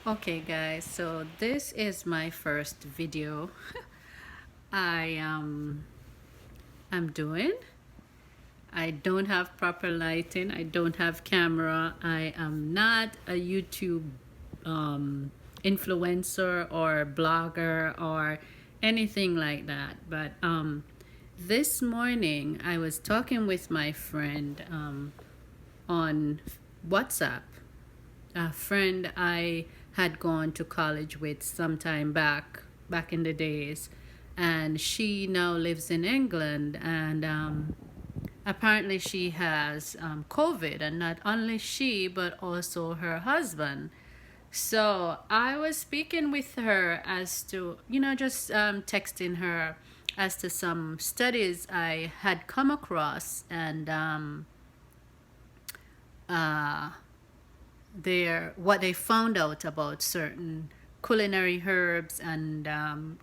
Okay guys, so this is my first video I'm doing. I don't have proper lighting, I don't have camera, I am not a YouTube influencer or blogger or anything like that. But this morning I was talking with my friend on WhatsApp, a friend I had gone to college with some time back in the days, and she now lives in England, and apparently she has COVID, and not only she but also her husband. So I was speaking with her as to, just texting her as to some studies I had come across, and uh, what they found out about certain culinary herbs and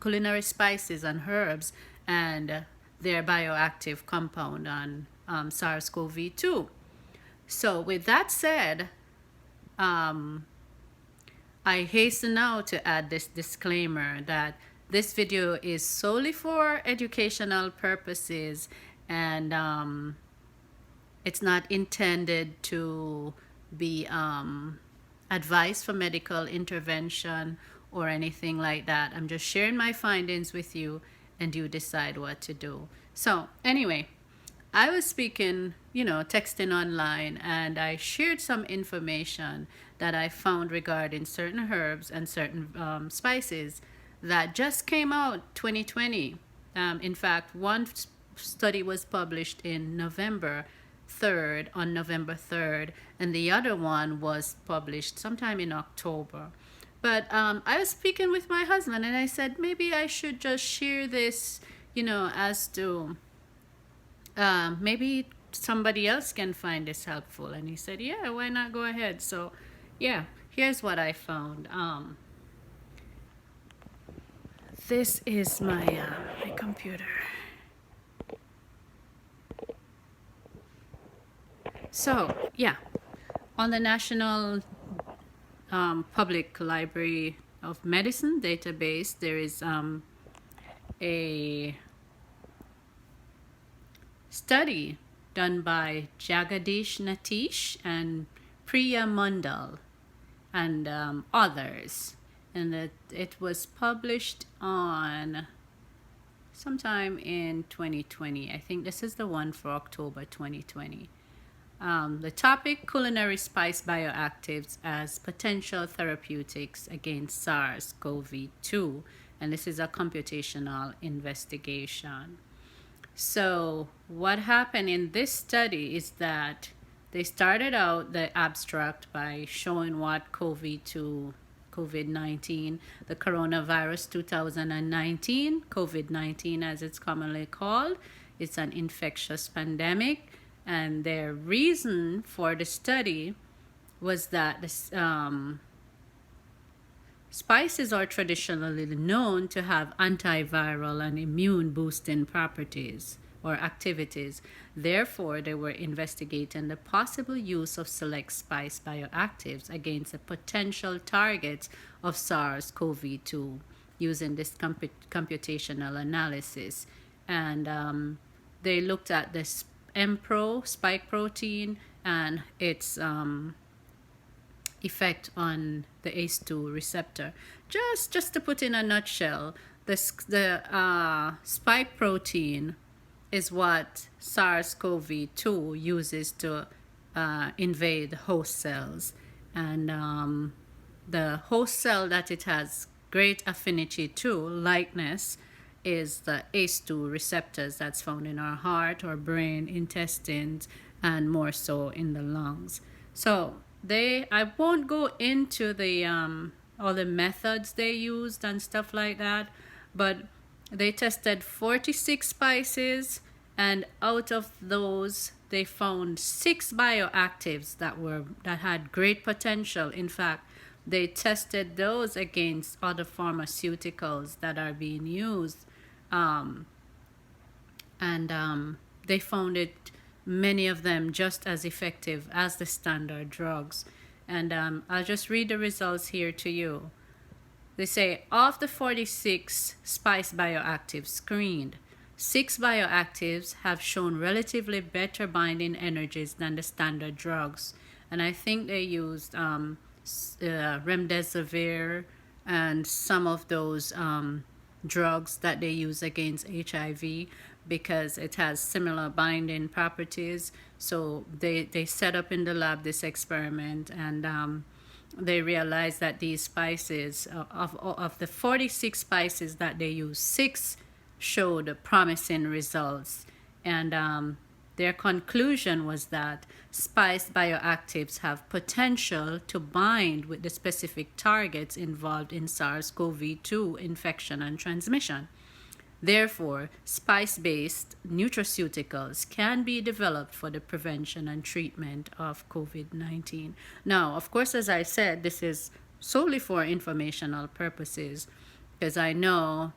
culinary spices and herbs, and their bioactive compound on SARS-CoV-2. So with that said, um, I hasten now to add this disclaimer that this video is solely for educational purposes, and it's not intended to be advice for medical intervention or anything like that. I'm just sharing my findings with you, and you decide what to do. So anyway, I was speaking, texting online, and I shared some information that I found regarding certain herbs and certain spices that just came out 2020. In fact, one study was published in November 3rd, and the other one was published sometime in October. But I was speaking with my husband, and I said maybe I should just share this, as to maybe somebody else can find this helpful. And he said, yeah, why not go ahead? So, yeah, here's what I found. This is my computer. So, yeah, on the National Public Library of Medicine database, there is a study done by Jagadish Natish and Priya Mandal and others. And it was published on sometime in 2020. I think this is the one for October 2020. The topic: culinary spice bioactives as potential therapeutics against SARS-CoV-2. And this is a computational investigation. So what happened in this study is that they started out the abstract by showing what COVID-19, the coronavirus 2019, COVID-19 as it's commonly called, it's an infectious pandemic. And their reason for the study was that this, spices are traditionally known to have antiviral and immune boosting properties or activities. Therefore, they were investigating the possible use of select spice bioactives against the potential targets of SARS-CoV-2 using this computational analysis. And they looked at this MPRO spike protein and its effect on the ACE2 receptor. Just to put in a nutshell, the spike protein is what SARS-CoV-2 uses to invade host cells, and the host cell that it has great affinity to, likeness, is the ACE2 receptors that's found in our heart, our brain, intestines, and more so in the lungs. So I won't go into the all the methods they used and stuff like that, but they tested 46 spices, and out of those they found 6 bioactives that had great potential. In fact, they tested those against other pharmaceuticals that are being used, and they found it, many of them, just as effective as the standard drugs. And I'll just read the results here to you. They say, of the 46 spice bioactives screened, 6 bioactives have shown relatively better binding energies than the standard drugs. And I think they used remdesivir and some of those drugs that they use against HIV because it has similar binding properties. So they set up in the lab this experiment, and they realized that these spices, of the 46 spices that they use, 6 showed promising results. And their conclusion was that spice bioactives have potential to bind with the specific targets involved in SARS-CoV-2 infection and transmission. Therefore, spice-based nutraceuticals can be developed for the prevention and treatment of COVID-19. Now, of course, as I said, this is solely for informational purposes, because I know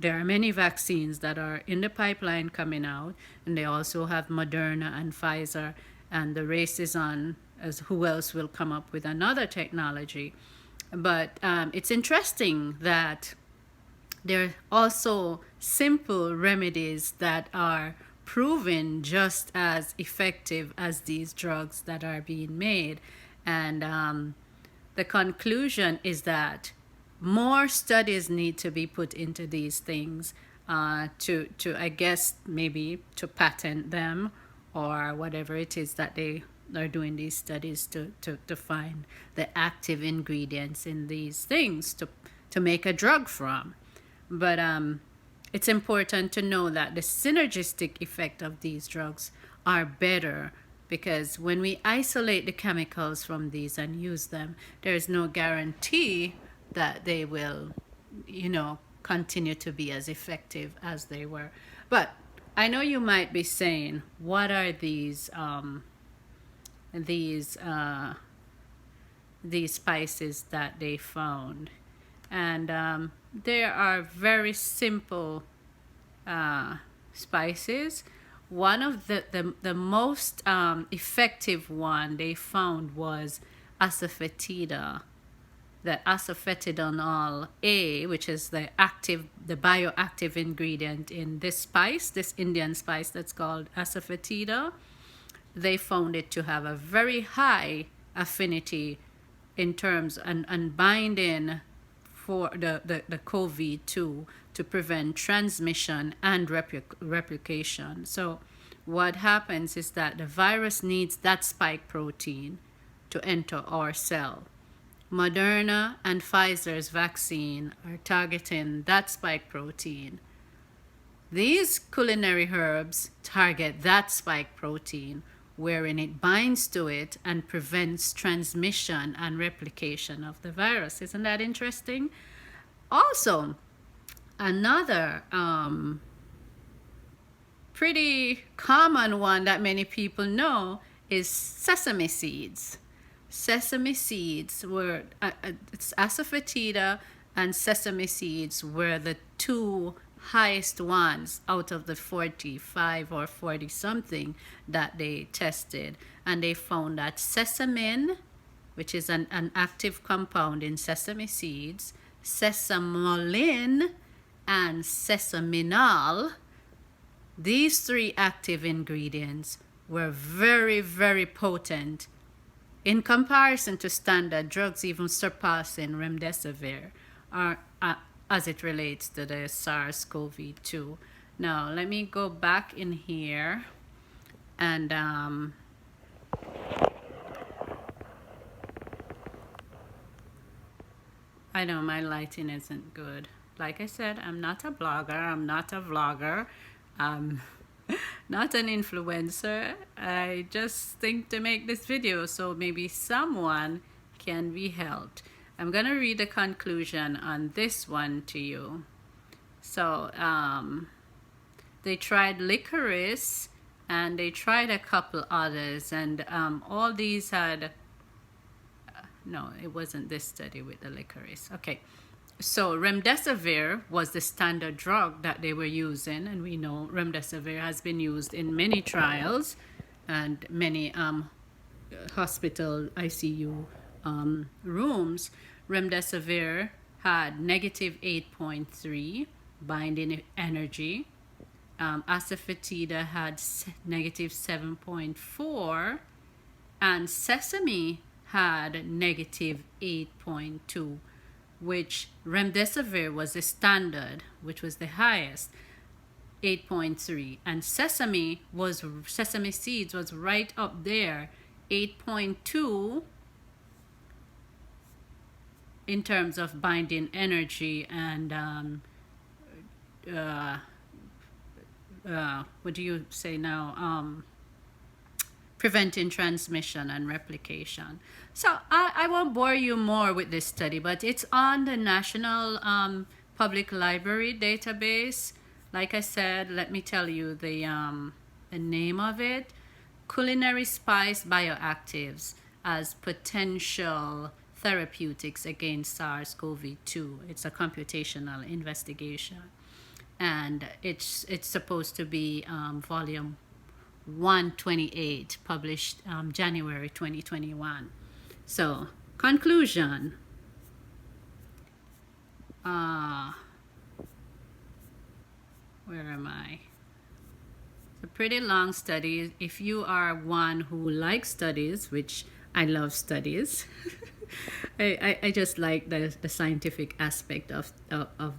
there are many vaccines that are in the pipeline coming out, and they also have Moderna and Pfizer, and the race is on as who else will come up with another technology. But it's interesting that there are also simple remedies that are proven just as effective as these drugs that are being made. And the conclusion is that more studies need to be put into these things to I guess, maybe to patent them or whatever it is that they are doing these studies to find the active ingredients in these things to make a drug from. But it's important to know that the synergistic effect of these drugs are better, because when we isolate the chemicals from these and use them, there is no guarantee that they will, continue to be as effective as they were. But I know you might be saying, what are these spices that they found? And there are very simple spices. One of the most effective one they found was Asafoetida, the Asafoetidinol A, which is the bioactive ingredient in this Indian spice that's called Asafoetida. They found it to have a very high affinity in terms and binding for the COVID-2 to prevent transmission and replication. So what happens is that the virus needs that spike protein to enter our cell. Moderna and Pfizer's vaccine are targeting that spike protein. These culinary herbs target that spike protein, wherein it binds to it and prevents transmission and replication of the virus. Isn't that interesting? Also, another pretty common one that many people know is sesame seeds. Sesame seeds were, it's Asafoetida and sesame seeds were the two highest ones out of the 45 or 40 something that they tested. And they found that sesamin, which is an active compound in sesame seeds, sesamolin, and sesaminol, these 3 active ingredients were very, very potent in comparison to standard drugs, even surpassing remdesivir, as it relates to the SARS-CoV-2. Now, let me go back in here and I know my lighting isn't good. Like I said, I'm not a blogger, I'm not a vlogger, I'm not an influencer. I just think to make this video so maybe someone can be helped. I'm gonna read the conclusion on this one to you. So they tried licorice and they tried a couple others, and all these had no, it wasn't this study with the licorice. Okay, so remdesivir was the standard drug that they were using, and we know remdesivir has been used in many trials and many hospital ICU rooms, remdesivir had negative 8.3 binding energy. Asafoetida had negative 7.4, and sesame had negative 8.2, which remdesivir was the standard, which was the highest, 8.3, and sesame seeds was right up there, 8.2 in terms of binding energy and what do you say now? Preventing transmission and replication. So I won't bore you more with this study, but it's on the National Public Library database. Like I said, let me tell you the name of it: Culinary Spice Bioactives as Potential Therapeutics Against SARS-CoV-2. It's a computational investigation, and it's supposed to be volume 128, published January 2021. So, conclusion. Where am I? It's a pretty long study. If you are one who likes studies, which I love studies, I just like the scientific aspect of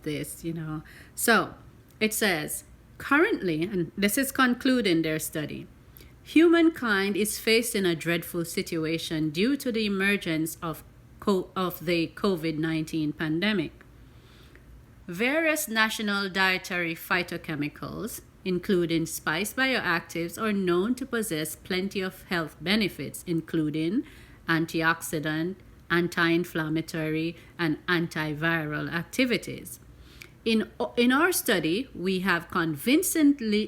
this, you know. So, it says, currently, and this is concluding their study, humankind is facing a dreadful situation due to the emergence of the COVID-19 pandemic. Various national dietary phytochemicals, including spice bioactives, are known to possess plenty of health benefits, including antioxidant, anti-inflammatory, and antiviral activities. In our study, we have convincingly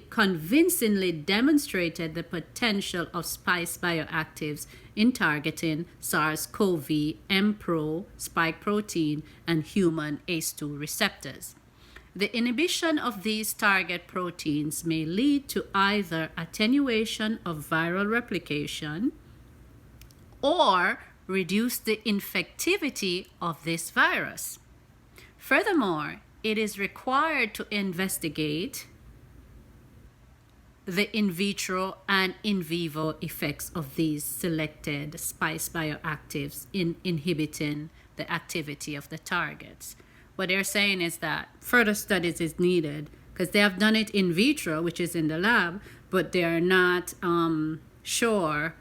demonstrated the potential of spice bioactives in targeting SARS-CoV, Mpro, spike protein, and human ACE2 receptors. The inhibition of these target proteins may lead to either attenuation of viral replication or reduce the infectivity of this virus. Furthermore, it is required to investigate the in vitro and in vivo effects of these selected spice bioactives in inhibiting the activity of the targets. What they're saying is that further studies is needed because they have done it in vitro, which is in the lab, but they are not sure,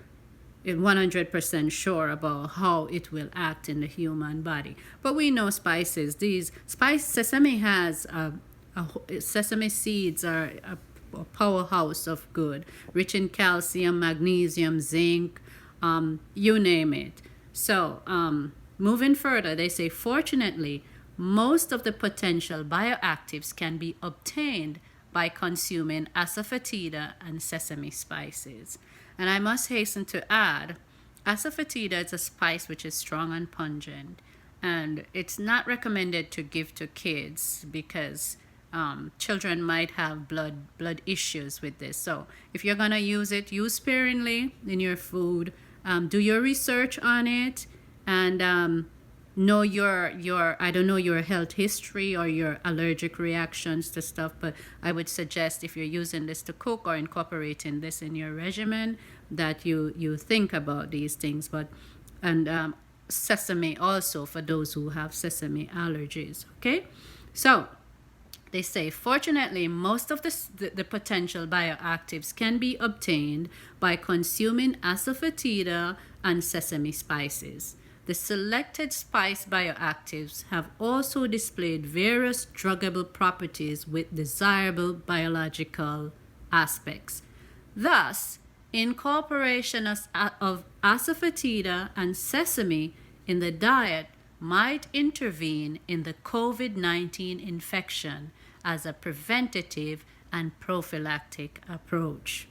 100% sure about how it will act in the human body. But we know spices. Sesame has sesame seeds are a powerhouse of good, rich in calcium, magnesium, zinc, you name it. So moving further, they say, fortunately, most of the potential bioactives can be obtained by consuming Asafoetida and sesame spices. And I must hasten to add, Asafoetida is a spice which is strong and pungent, and it's not recommended to give to kids because children might have blood issues with this. So if you're gonna use it, use sparingly in your food. Do your research on it, and know your health history or your allergic reactions to stuff. But I would suggest, if you're using this to cook or incorporating this in your regimen, that you think about these things. And sesame also for those who have sesame allergies. Okay, so they say, fortunately, most of the potential bioactives can be obtained by consuming Asafoetida and sesame spices. The selected spice bioactives have also displayed various druggable properties with desirable biological aspects. Thus, incorporation of Asafoetida and sesame in the diet might intervene in the COVID-19 infection as a preventative and prophylactic approach.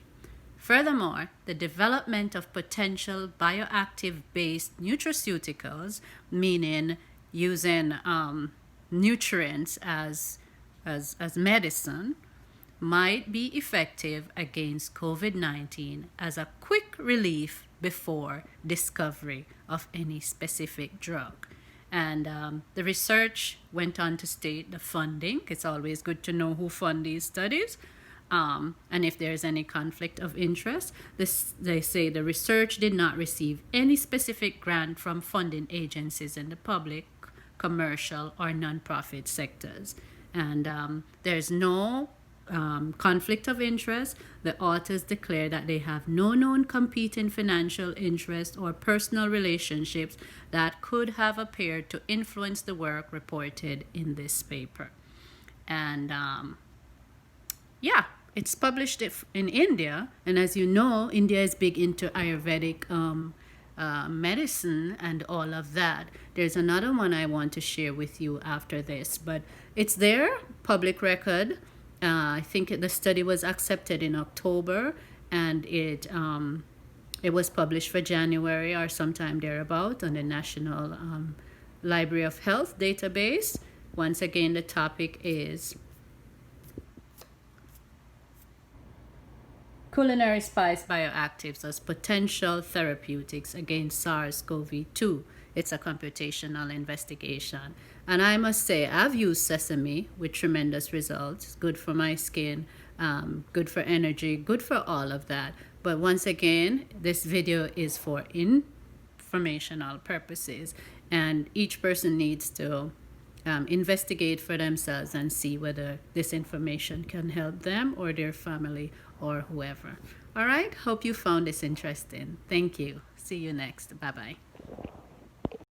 Furthermore, the development of potential bioactive-based nutraceuticals, meaning using nutrients as medicine, might be effective against COVID-19 as a quick relief before discovery of any specific drug. And the research went on to state the funding. It's always good to know who fund these studies. And if there's any conflict of interest, they say the research did not receive any specific grant from funding agencies in the public, commercial, or nonprofit sectors. And there's no conflict of interest. The authors declare that they have no known competing financial interest or personal relationships that could have appeared to influence the work reported in this paper. And yeah, it's published in India, and as you know, India is big into Ayurvedic medicine and all of that. There's another one I want to share with you after this, but it's there, public record. I think the study was accepted in October, and it was published for January or sometime thereabout on the National Library of Health database. Once again, the topic is culinary spice bioactives as potential therapeutics against SARS-CoV-2. It's a computational investigation. And I must say, I've used sesame with tremendous results. Good for my skin, good for energy, good for all of that. But once again, this video is for informational purposes. And each person needs to investigate for themselves and see whether this information can help them or their family or whoever. All right, hope you found this interesting. Thank you. See you next. Bye-bye.